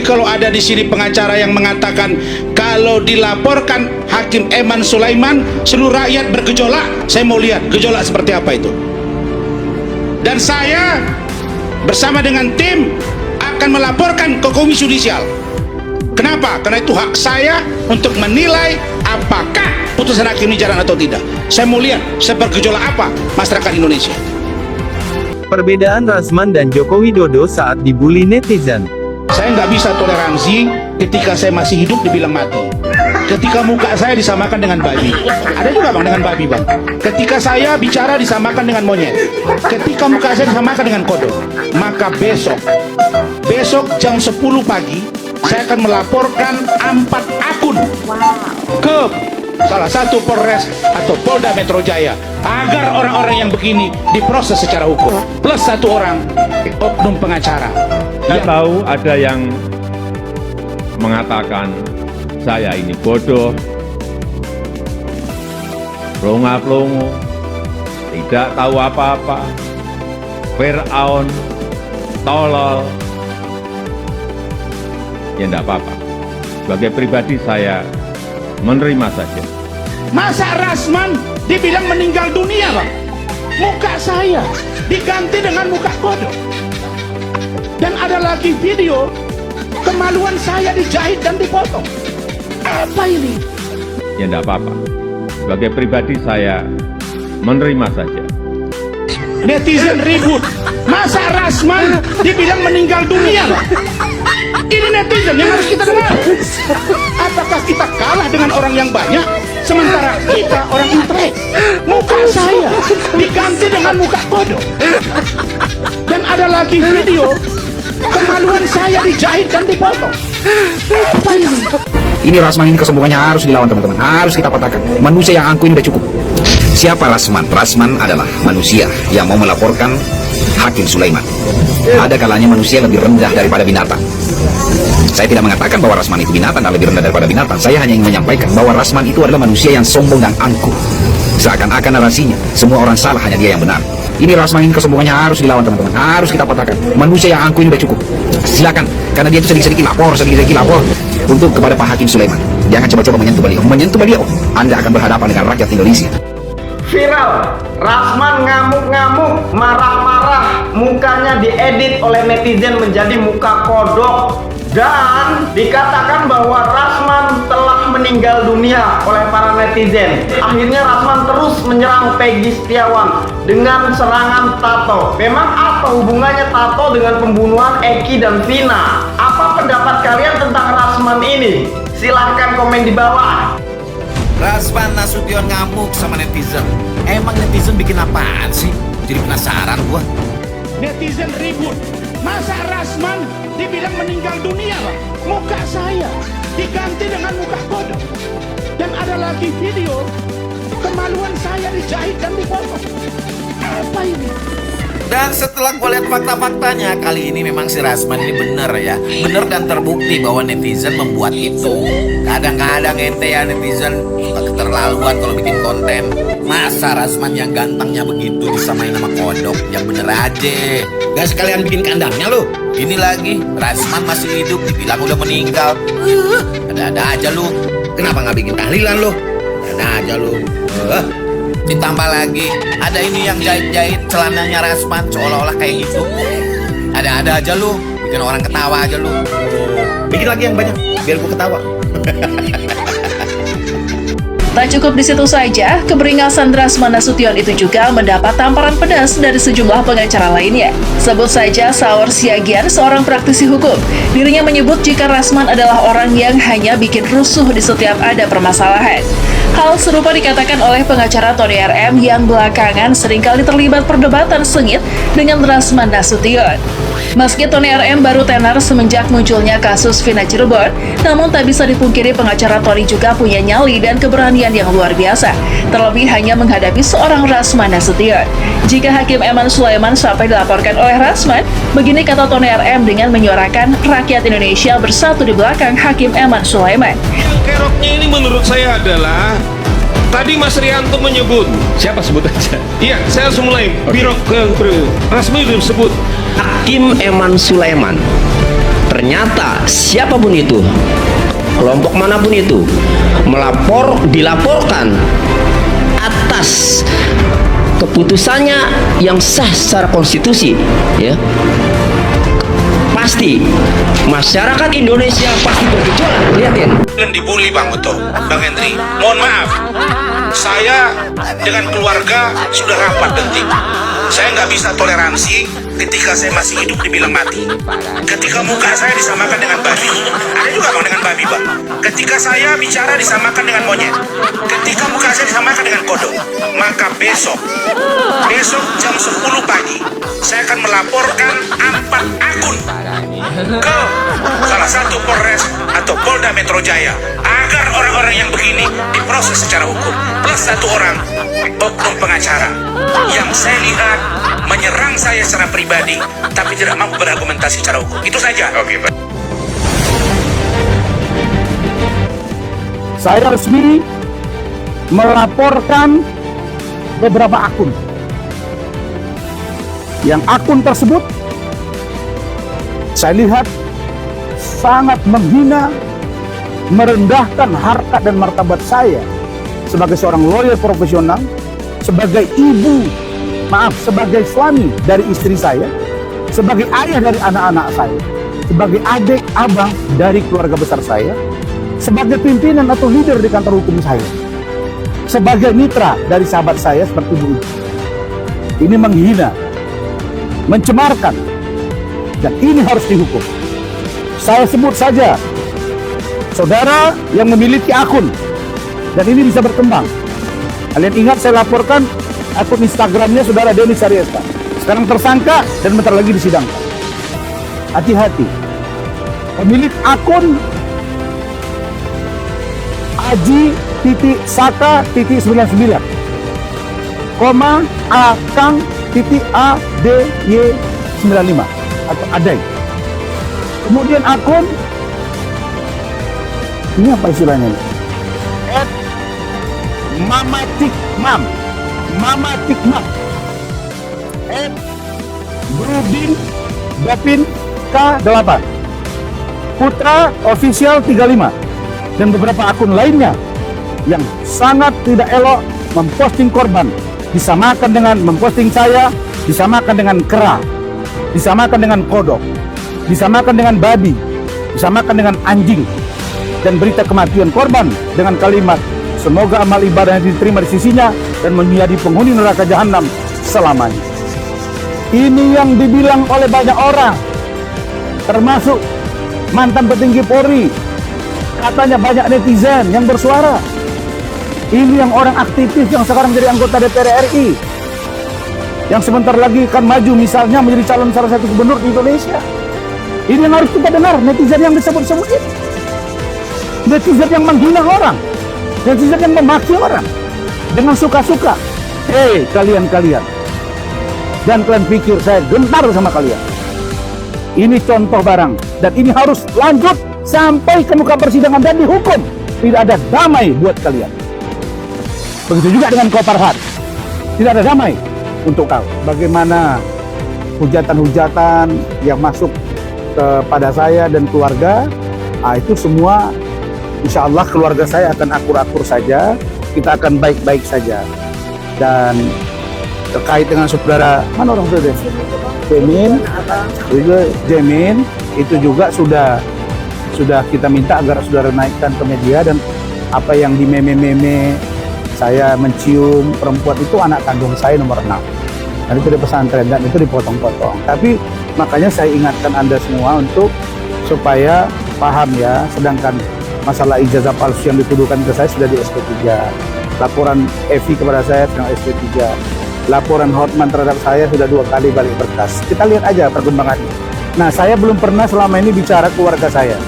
Jadi kalau ada di sini pengacara yang mengatakan kalau dilaporkan Hakim Eman Sulaiman seluruh rakyat bergejolak, saya mau lihat gejolak seperti apa itu. Dan saya bersama dengan tim akan melaporkan ke Komisi Yudisial. Kenapa? Karena itu hak saya untuk menilai apakah putusan hakim ini jalan atau tidak. Saya mau lihat sebergejolak apa masyarakat Indonesia. Perbedaan Rasman dan Joko Widodo saat dibully netizen. Saya nggak bisa toleransi ketika saya masih hidup dibilang mati. Ketika muka saya disamakan dengan babi. Ada juga bang dengan babi bang. Ketika saya bicara disamakan dengan monyet. Ketika muka saya disamakan dengan kodok. Maka besok jam 10 pagi saya akan melaporkan 4 akun ke salah satu Polres atau Polda Metro Jaya agar orang-orang yang begini diproses secara hukum, plus 1 orang oknum pengacara. Saya tahu ada yang mengatakan saya ini bodoh, pelongo-pelongo, tidak tahu apa-apa, Fir'aun, tolol. Ya enggak apa-apa. Sebagai pribadi saya menerima saja. Masa Rasman dibilang meninggal dunia bang? Muka saya diganti dengan muka kodok. Dan ada lagi video kemaluan saya dijahit dan dipotong. Apa ini? Ya enggak apa-apa. Sebagai pribadi saya menerima saja. Netizen ribut. Masa Rasman dibilang meninggal dunia bang? Ini netizen yang harus kita dengar. Apakah kita kalah dengan orang yang banyak sementara kita orang intelek? Muka saya diganti dengan muka kodok. Dan ada lagi video kemaluan saya dijahit dan dipotong. Apa ini? Ini Rasman ini kesombongannya harus dilawan teman-teman. Harus kita patahkan. Manusia yang angkuh ini udah cukup. Siapa Rasman? Rasman adalah manusia yang mau melaporkan Hakim Sulaiman. Ada kalanya manusia lebih rendah daripada binatang. Saya tidak mengatakan bahwa Rasman itu binatang dan lebih rendah daripada binatang. Saya hanya ingin menyampaikan bahwa Rasman itu adalah manusia yang sombong dan angkuh. Seakan-akan narasinya semua orang salah, hanya dia yang benar. Ini Rasman ini kesombongannya harus dilawan teman-teman. Harus kita patahkan. Manusia yang angkuh ini udah cukup. Silakan, karena dia itu sedikit-sedikit lapor untuk kepada Pak Hakim Sulaiman. Jangan coba-coba menyentuh beliau. Menyentuh beliau, Anda akan berhadapan dengan rakyat Indonesia. Viral, Rasman ngamuk-ngamuk, marah-marah, mukanya diedit oleh netizen menjadi muka kodok. Dan dikatakan bahwa Rasman telah meninggal dunia oleh para netizen. Akhirnya Rasman terus menyerang Peggy Setiawan dengan serangan tato. Memang apa hubungannya tato dengan pembunuhan Eki dan Vina? Apa pendapat kalian tentang Rasman ini? Silahkan komen di bawah. Rasman Nasution ngamuk sama netizen. Emang netizen bikin apaan sih? Jadi penasaran gua. Netizen ribut. Masa Rasman dibilang meninggal dunia bang? Muka saya diganti dengan muka kodok. Dan ada lagi video kemaluan saya dijahit dan dipotong. Apa ini? Dan setelah gue lihat fakta-faktanya, kali ini memang si Rasman ini bener ya. Bener dan terbukti bahwa netizen membuat itu. Kadang-kadang ente ya netizen suka keterlaluan kalau bikin konten. Masa Rasman yang gantengnya begitu disamain sama kodok? Yang bener aja. Gak sekalian bikin kandangnya lo. Ini lagi, Rasman masih hidup dibilang udah meninggal. Ada-ada aja lu. Kenapa gak bikin tahlilan lo? Ada aja lu. Ditambah lagi ada ini yang jahit-jahit celananya Rasman seolah-olah kayak gitu. Ada-ada aja lu, bikin orang ketawa aja lu. Bikin lagi yang banyak biar gua ketawa. Tak cukup di situ saja, keberingasan Rasman Nasution itu juga mendapat tamparan pedas dari sejumlah pengacara lainnya. Sebut saja Saur Siagian, seorang praktisi hukum. Dirinya menyebut jika Rasman adalah orang yang hanya bikin rusuh di setiap ada permasalahan. Hal serupa dikatakan oleh pengacara Tony RM yang belakangan seringkali terlibat perdebatan sengit dengan Rasman Nasution. Meski Tony RM baru tenar semenjak munculnya kasus Vina Cirebon, namun tak bisa dipungkiri pengacara Tony juga punya nyali dan keberanian yang luar biasa, terlebih hanya menghadapi seorang Rasman Nasution. Jika Hakim Eman Sulaiman sampai dilaporkan oleh Rasman, begini kata Tony RM dengan menyuarakan rakyat Indonesia bersatu di belakang Hakim Eman Sulaiman. Yang keroknya ini menurut saya adalah tadi Mas Rianto menyebut. Siapa sebut aja? Iya, saya langsung mulai. Birok Rasmi sudah disebut. Hakim Eman Sulaiman ternyata siapapun itu, kelompok manapun itu, dilaporkan atas keputusannya yang sah secara konstitusi, ya, pasti masyarakat Indonesia pasti bergejolak. Lihatin. Dan dibully Bang Bang Henry. Mohon maaf, saya dengan keluarga sudah rapat dan tim. Saya nggak bisa toleransi ketika saya masih hidup dibilang mati. Ketika muka saya disamakan dengan babi. Ada juga Bang dengan babi Bang. Ketika saya bicara disamakan dengan monyet. Ketika muka saya disamakan dengan kodok. Maka besok jam 10 pagi saya akan melaporkan 4 akun ke salah satu Polres atau Polda Metro Jaya agar orang-orang yang begini diproses secara hukum. Plus 1 orang oknum pengacara yang saya lihat menyerang saya secara pribadi tapi tidak mampu berargumentasi secara hukum. Itu saja. Oke, Pak. Saya resmi melaporkan beberapa akun. Yang akun tersebut saya lihat sangat menghina, merendahkan harkat dan martabat saya sebagai seorang lawyer profesional, sebagai sebagai suami dari istri saya, sebagai ayah dari anak-anak saya, sebagai adik, abang dari keluarga besar saya, sebagai pimpinan atau leader di kantor hukum saya, sebagai mitra dari sahabat saya seperti Bu Ibu. Ini menghina, mencemarkan, dan ini harus dihukum. Saya sebut saja saudara yang memiliki akun, dan ini bisa berkembang. Kalian ingat saya laporkan akun Instagramnya saudara Denny Sariesta, sekarang tersangka dan bentar lagi disidangkan. Hati-hati. Pemilik akun Aji.Saka.99 Akang.ADY95 atau Adai. Kemudian akun ini apa istilahnya? @mamatikmam @brudin K8 Putra Official 35 dan beberapa akun lainnya yang sangat tidak elok memposting korban, disamakan dengan memposting saya, disamakan dengan kera, disamakan dengan kodok, disamakan dengan babi, disamakan dengan anjing, dan berita kematian korban dengan kalimat semoga amal ibadah yang diterima di sisinya dan menjadi penghuni neraka jahanam selamanya. Ini yang dibilang oleh banyak orang, termasuk mantan petinggi Polri. Katanya banyak netizen yang bersuara. Ini yang orang aktivis yang sekarang jadi anggota DPR RI, yang sebentar lagi akan maju misalnya menjadi calon salah satu gubernur di Indonesia. Ini yang harus kita dengar, netizen yang disebut-sebut ini. Netizen yang menghina orang, netizen yang memaki orang dengan suka-suka. Hei kalian-kalian, dan kalian pikir saya gentar sama kalian. Ini contoh barang, dan ini harus lanjut sampai ke muka persidangan dan dihukum. Tidak ada damai buat kalian. Begitu juga dengan kau Farhad, tidak ada damai untuk kau. Bagaimana hujatan-hujatan yang masuk kepada saya dan keluarga, itu semua insya Allah keluarga saya akan akur-akur saja, kita akan baik-baik saja. Dan terkait dengan saudara, mana orang saudara? Jemin, itu juga sudah kita minta agar saudara naikkan ke media. Dan apa yang di meme-meme saya mencium perempuan itu anak kandung saya nomor 6. Dan itu di pesantren dan itu dipotong-potong. Tapi makanya saya ingatkan Anda semua untuk supaya paham ya. Sedangkan masalah ijazah palsu yang dituduhkan ke saya sudah di SP3. Laporan Evi kepada saya sedang SP3. Laporan Hotman terhadap saya sudah 2 kali balik berkas. Kita lihat aja perkembangannya. Nah, saya belum pernah selama ini bicara keluarga saya.